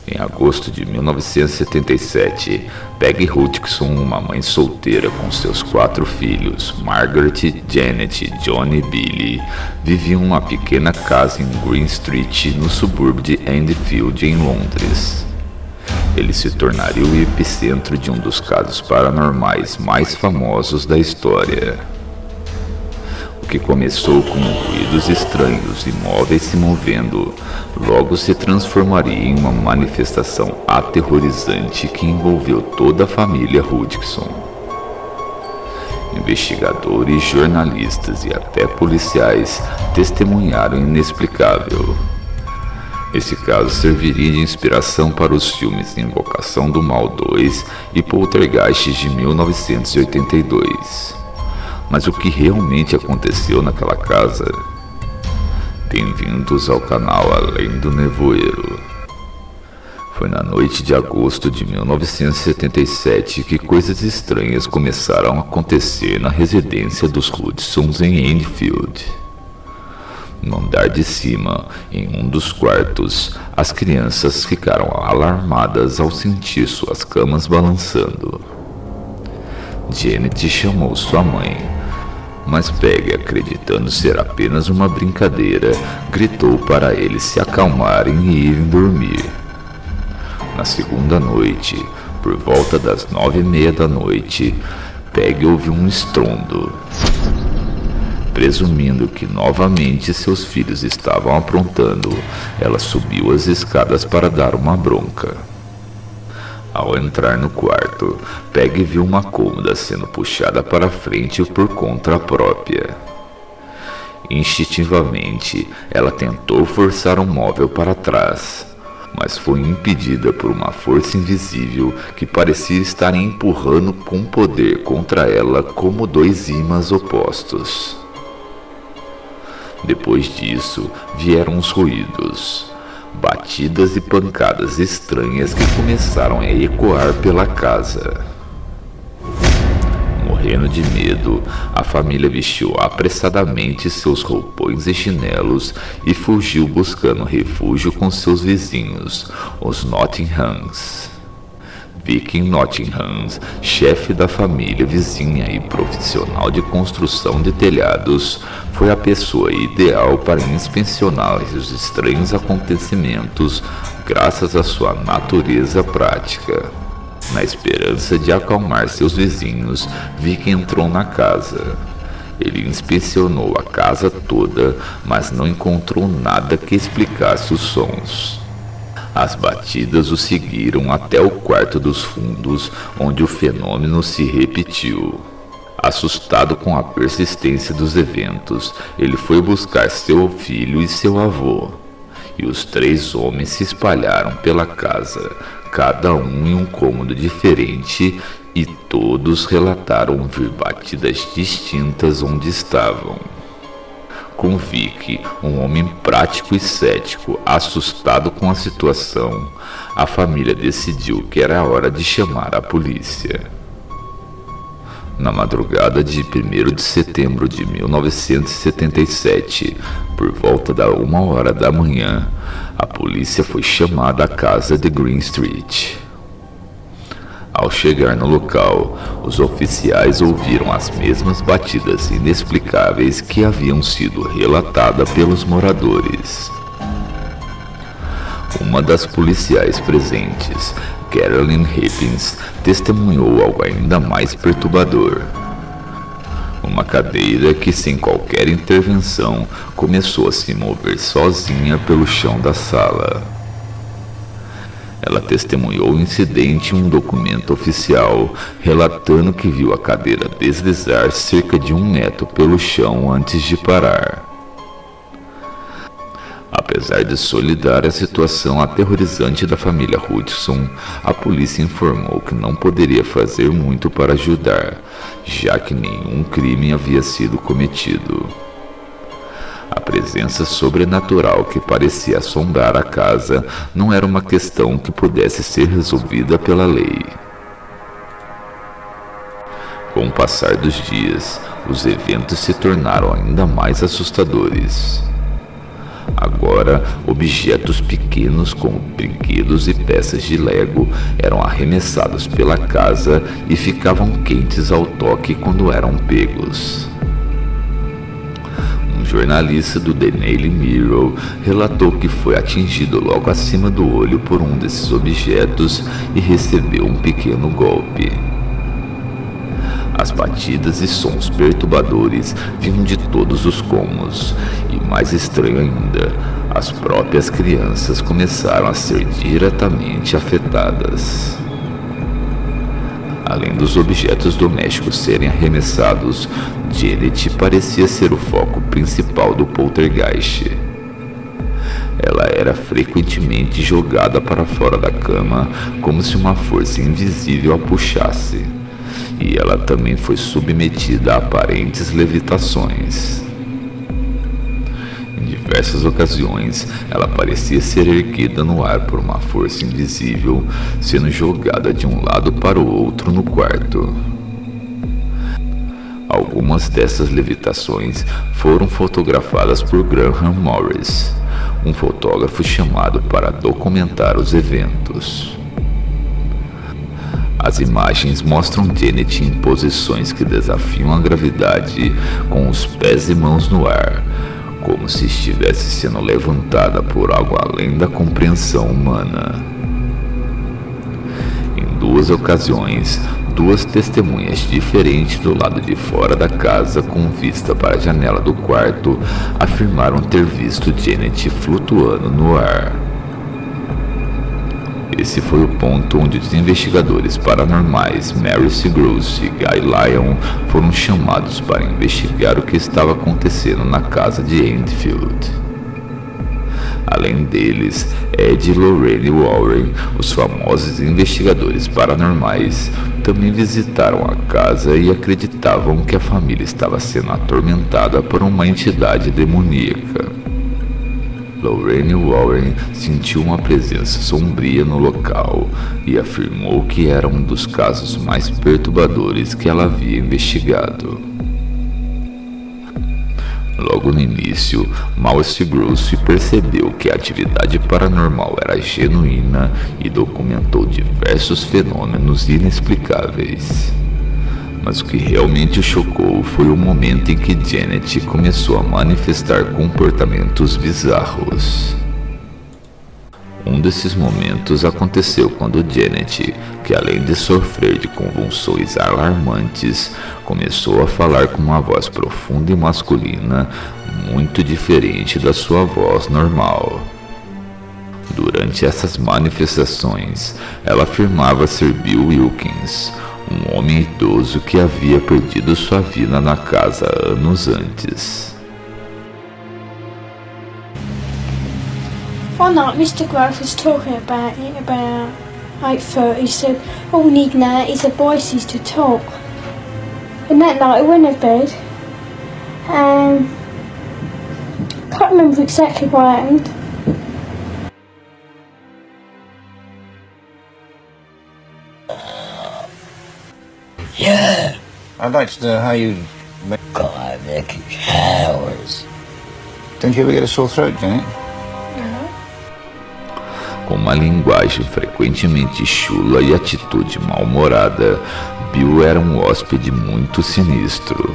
Em agosto de 1977, Peggy Hutchinson, uma mãe solteira com seus 4 filhos, Margaret, Janet, John e Billy, viviam em uma pequena casa em Green Street, no subúrbio de Enfield, em Londres. Ele se tornaria o epicentro de um dos casos paranormais mais famosos da história. O que começou como ruídos estranhos e móveis se movendo, logo se transformaria em uma manifestação aterrorizante que envolveu toda a família Hutchinson. Investigadores, jornalistas e até policiais testemunharam o inexplicável. Esse caso serviria de inspiração para os filmes Invocação do Mal 2 e Poltergeist de 1982. Mas o que realmente aconteceu naquela casa? Bem-vindos ao canal Além do Nevoeiro. Foi na noite de agosto de 1977 que coisas estranhas começaram a acontecer na residência dos Hutchinsons em Enfield. No andar de cima, em um dos quartos, as crianças ficaram alarmadas ao sentir suas camas balançando. Janet chamou sua mãe, mas Peggy, acreditando ser apenas uma brincadeira, gritou para eles se acalmarem e irem dormir. Na segunda noite, por volta das 9h30 da noite, Peggy ouviu um estrondo. Presumindo que novamente seus filhos estavam aprontando, ela subiu as escadas para dar uma bronca. Ao entrar no quarto, Peggy viu uma cômoda sendo puxada para frente por conta própria. Instintivamente, ela tentou forçar um móvel para trás, mas foi impedida por uma força invisível que parecia estar empurrando com poder contra ela como 2 ímãs opostos. Depois disso, vieram os ruídos. Batidas e pancadas estranhas que começaram a ecoar pela casa. Morrendo de medo, a família vestiu apressadamente seus roupões e chinelos e fugiu buscando refúgio com seus vizinhos, os Nottinghams. Viking Nottingham, chefe da família vizinha e profissional de construção de telhados, foi a pessoa ideal para inspecionar os estranhos acontecimentos graças à sua natureza prática. Na esperança de acalmar seus vizinhos, Viking entrou na casa. Ele inspecionou a casa toda, mas não encontrou nada que explicasse os sons. As batidas o seguiram até o quarto dos fundos, onde o fenômeno se repetiu. Assustado com a persistência dos eventos, ele foi buscar seu filho e seu avô. E os 3 homens se espalharam pela casa, cada um em um cômodo diferente, e todos relataram ouvir batidas distintas onde estavam. Com Vic, um homem prático e cético, assustado com a situação, a família decidiu que era hora de chamar a polícia. Na madrugada de 1º de setembro de 1977, por volta da 1h da manhã, a polícia foi chamada à casa de Green Street. Ao chegar no local, os oficiais ouviram as mesmas batidas inexplicáveis que haviam sido relatadas pelos moradores. Uma das policiais presentes, Carolyn Hippins, testemunhou algo ainda mais perturbador. Uma cadeira que, sem qualquer intervenção, começou a se mover sozinha pelo chão da sala. Ela testemunhou o incidente em um documento oficial, relatando que viu a cadeira deslizar cerca de 1 metro pelo chão antes de parar. Apesar de solidar a situação aterrorizante da família Hutchinson, a polícia informou que não poderia fazer muito para ajudar, já que nenhum crime havia sido cometido. A presença sobrenatural que parecia assombrar a casa não era uma questão que pudesse ser resolvida pela lei. Com o passar dos dias, os eventos se tornaram ainda mais assustadores. Agora, objetos pequenos como brinquedos e peças de Lego eram arremessados pela casa e ficavam quentes ao toque quando eram pegos. Um jornalista do The Daily Mirror relatou que foi atingido logo acima do olho por um desses objetos e recebeu um pequeno golpe. As batidas e sons perturbadores vinham de todos os cômodos, e mais estranho ainda, as próprias crianças começaram a ser diretamente afetadas. Além dos objetos domésticos serem arremessados, Janet parecia ser o foco principal do poltergeist. Ela era frequentemente jogada para fora da cama, como se uma força invisível a puxasse. E ela também foi submetida a aparentes levitações. Em diversas ocasiões, ela parecia ser erguida no ar por uma força invisível, sendo jogada de um lado para o outro no quarto. Algumas dessas levitações foram fotografadas por Graham Morris, um fotógrafo chamado para documentar os eventos. As imagens mostram Janet em posições que desafiam a gravidade, com os pés e mãos no ar, como se estivesse sendo levantada por algo além da compreensão humana. Em 2 ocasiões, 2 testemunhas diferentes do lado de fora da casa, com vista para a janela do quarto, afirmaram ter visto Janet flutuando no ar. Esse foi o ponto onde os investigadores paranormais Mary Seagross e Guy Lyon foram chamados para investigar o que estava acontecendo na casa de Enfield. Além deles, Ed e Lorraine Warren, os famosos investigadores paranormais, também visitaram a casa e acreditavam que a família estava sendo atormentada por uma entidade demoníaca. Lorraine Warren sentiu uma presença sombria no local e afirmou que era um dos casos mais perturbadores que ela havia investigado. Logo no início, Mary Gross percebeu que a atividade paranormal era genuína e documentou diversos fenômenos inexplicáveis. Mas o que realmente o chocou foi o momento em que Janet começou a manifestar comportamentos bizarros. Um desses momentos aconteceu quando Janet, que além de sofrer de convulsões alarmantes, começou a falar com uma voz profunda e masculina, muito diferente da sua voz normal. Durante essas manifestações, ela afirmava ser Bill Wilkins, um homem idoso que havia perdido sua vida na casa anos antes. One night, Mr. Grove was talking about it about 8:30. He said, all we need now is the voices to talk. And that night I went to bed and can't remember exactly what happened. Yeah. I'd like to know how you make... God, I make it hours. Don't you ever get a sore throat, Janet? Com uma linguagem frequentemente chula e atitude mal-humorada, Bill era um hóspede muito sinistro.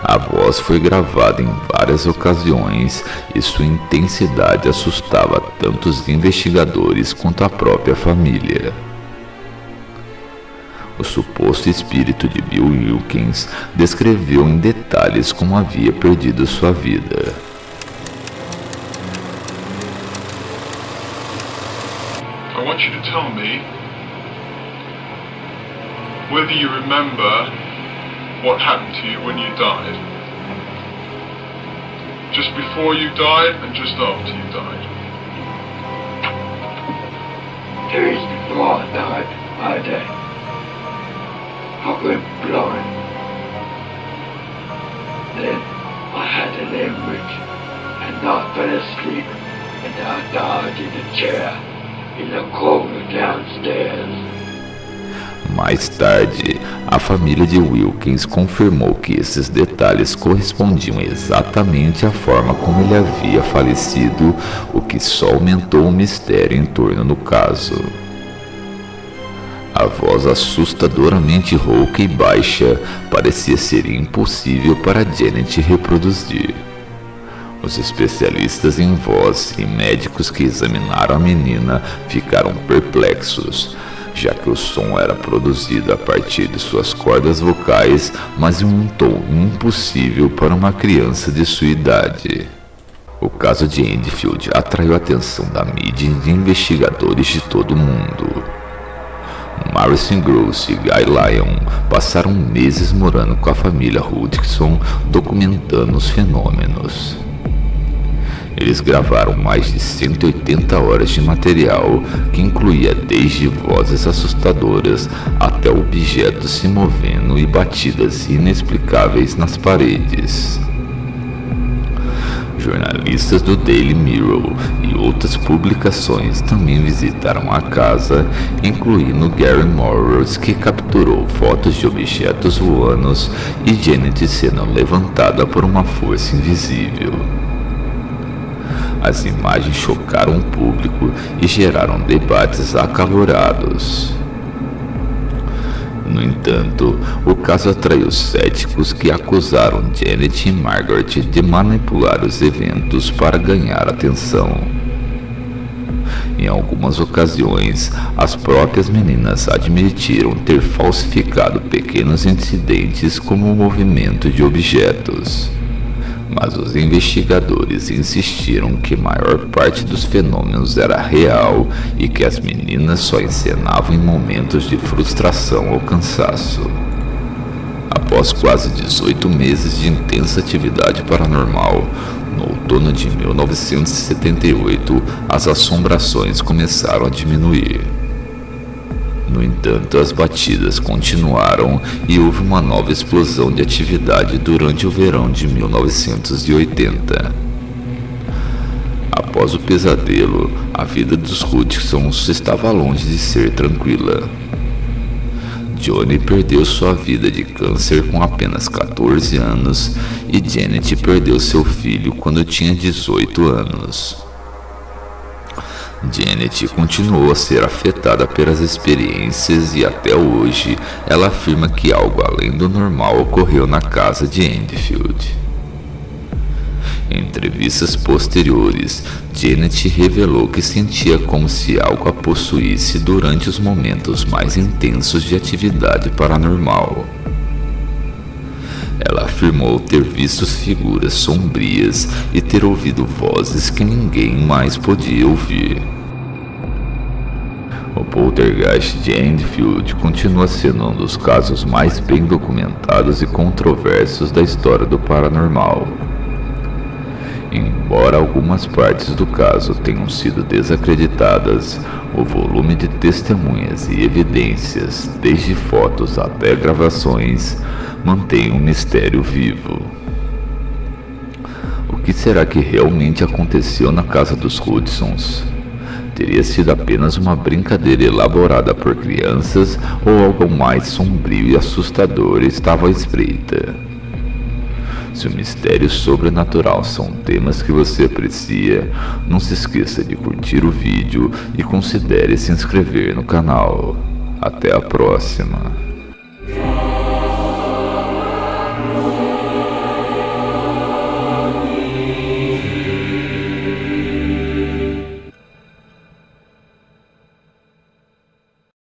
A voz foi gravada em várias ocasiões e sua intensidade assustava tanto os investigadores quanto a própria família. O suposto espírito de Bill Wilkins descreveu em detalhes como havia perdido sua vida. I want you to tell me whether you remember what happened to you when you died. Just before you died and just after you died. 2 days before I died, I went blind. Then I had an hemorrhage and I fell asleep and I died in a chair in the corner downstairs. Mais tarde, a família de Wilkins confirmou que esses detalhes correspondiam exatamente à forma como ele havia falecido, o que só aumentou o mistério em torno do caso. A voz assustadoramente rouca e baixa parecia ser impossível para Janet reproduzir. Os especialistas em voz e médicos que examinaram a menina ficaram perplexos, já que o som era produzido a partir de suas cordas vocais, mas em um tom impossível para uma criança de sua idade. O caso de Enfield atraiu a atenção da mídia e de investigadores de todo o mundo. Marison Gross e Guy Lyon passaram meses morando com a família Hutchinson, documentando os fenômenos. Eles gravaram mais de 180 horas de material, que incluía desde vozes assustadoras até objetos se movendo e batidas inexplicáveis nas paredes. Jornalistas do Daily Mirror e outras publicações também visitaram a casa, incluindo Gary Morris, que capturou fotos de objetos voando e Janet sendo levantada por uma força invisível. As imagens chocaram o público e geraram debates acalorados. No entanto, o caso atraiu céticos que acusaram Janet e Margaret de manipular os eventos para ganhar atenção. Em algumas ocasiões, as próprias meninas admitiram ter falsificado pequenos incidentes como o movimento de objetos. Mas os investigadores insistiram que a maior parte dos fenômenos era real e que as meninas só encenavam em momentos de frustração ou cansaço. Após quase 18 meses de intensa atividade paranormal, no outono de 1978, as assombrações começaram a diminuir. No entanto, as batidas continuaram e houve uma nova explosão de atividade durante o verão de 1980. Após o pesadelo, a vida dos Hutchinsons estava longe de ser tranquila. Johnny perdeu sua vida de câncer com apenas 14 anos e Janet perdeu seu filho quando tinha 18 anos. Janet continuou a ser afetada pelas experiências e até hoje ela afirma que algo além do normal ocorreu na casa de Enfield. Em entrevistas posteriores, Janet revelou que sentia como se algo a possuísse durante os momentos mais intensos de atividade paranormal. Ela afirmou ter visto figuras sombrias e ter ouvido vozes que ninguém mais podia ouvir. O poltergeist de Enfield continua sendo um dos casos mais bem documentados e controversos da história do paranormal. Embora algumas partes do caso tenham sido desacreditadas, o volume de testemunhas e evidências, desde fotos até gravações, mantém um mistério vivo. O que será que realmente aconteceu na casa dos Hutchinsons? Teria sido apenas uma brincadeira elaborada por crianças ou algo mais sombrio e assustador estava à espreita? Se o mistério sobrenatural são temas que você aprecia, não se esqueça de curtir o vídeo e considere se inscrever no canal. Até a próxima!